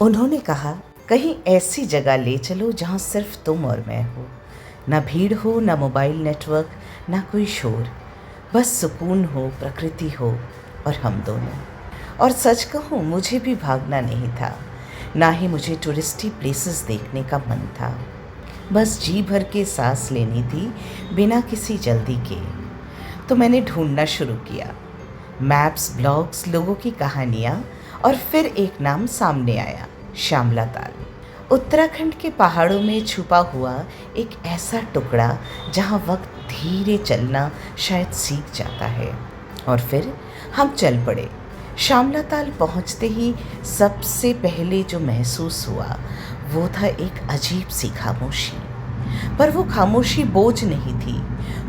उन्होंने कहा, कहीं ऐसी जगह ले चलो जहाँ सिर्फ तुम और मैं हो, ना भीड़ हो, ना मोबाइल नेटवर्क, ना कोई शोर, बस सुकून हो, प्रकृति हो और हम दोनों। और सच कहूँ, मुझे भी भागना नहीं था, ना ही मुझे टूरिस्टी प्लेसेस देखने का मन था। बस जी भर के सांस लेनी थी, बिना किसी जल्दी के। तो मैंने ढूंढना शुरू किया, मैप्स, ब्लॉग्स, लोगों की कहानियाँ, और फिर एक नाम सामने आया, श्यामला ताल। उत्तराखंड के पहाड़ों में छुपा हुआ एक ऐसा टुकड़ा जहाँ वक्त धीरे चलना शायद सीख जाता है। और फिर हम चल पड़े। श्यामला ताल पहुँचते ही सबसे पहले जो महसूस हुआ वो था एक अजीब सी खामोशी। पर वो खामोशी बोझ नहीं थी,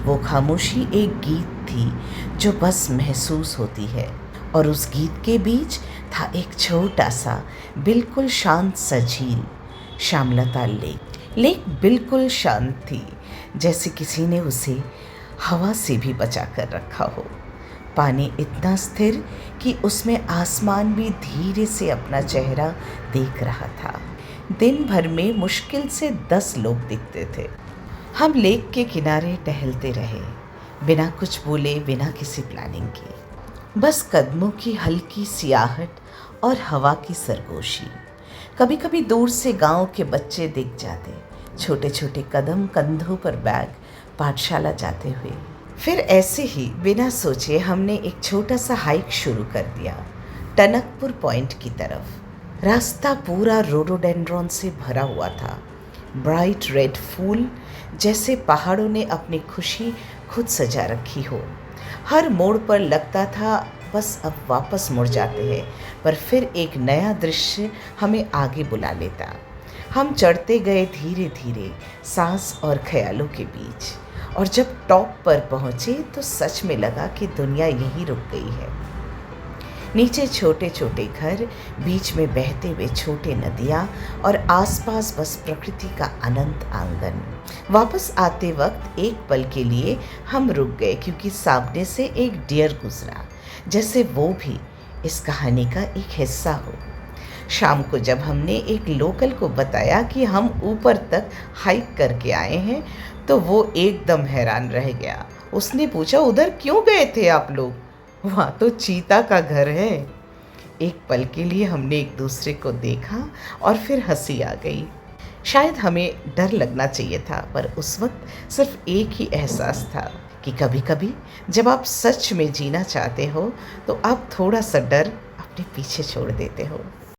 वो खामोशी एक गीत थी जो बस महसूस होती है। और उस गीत के बीच था एक छोटा सा, बिल्कुल शांत सा झील, श्यामला ताल लेक। लेक बिल्कुल शांत थी, जैसे किसी ने उसे हवा से भी बचा कर रखा हो। पानी इतना स्थिर कि उसमें आसमान भी धीरे से अपना चेहरा देख रहा था। दिन भर में मुश्किल से 10 लोग दिखते थे। हम लेक के किनारे टहलते रहे, बिना कुछ बोले, बिना किसी प्लानिंग के। बस कदमों की हल्की सियाहट और हवा की सरगोशी। कभी कभी दूर से गांव के बच्चे दिख जाते, छोटे छोटे कदम, कंधों पर बैग, पाठशाला जाते हुए। फिर ऐसे ही बिना सोचे हमने एक छोटा सा हाइक शुरू कर दिया, टनकपुर पॉइंट की तरफ। रास्ता पूरा रोडोडेंड्रॉन से भरा हुआ था, ब्राइट रेड फूल, जैसे पहाड़ों ने अपनी खुशी खुद सजा रखी हो। हर मोड़ पर लगता था बस अब वापस मुड़ जाते हैं, पर फिर एक नया दृश्य हमें आगे बुला लेता। हम चढ़ते गए धीरे धीरे, सांस और ख्यालों के बीच। और जब टॉप पर पहुँचे तो सच में लगा कि दुनिया यहीं रुक गई है। नीचे छोटे छोटे घर, बीच में बहते हुए छोटे नदियाँ, और आसपास बस प्रकृति का अनंत आंगन। वापस आते वक्त एक पल के लिए हम रुक गए, क्योंकि सामने से एक डियर गुजरा, जैसे वो भी इस कहानी का एक हिस्सा हो। शाम को जब हमने एक लोकल को बताया कि हम ऊपर तक हाइक करके आए हैं, तो वो एकदम हैरान रह गया। उसने पूछा, उधर क्यों गए थे आप लोग? वहाँ तो चीता का घर है। एक पल के लिए हमने एक दूसरे को देखा और फिर हंसी आ गई। शायद हमें डर लगना चाहिए था, पर उस वक्त सिर्फ एक ही एहसास था कि कभी कभी जब आप सच में जीना चाहते हो तो आप थोड़ा सा डर अपने पीछे छोड़ देते हो।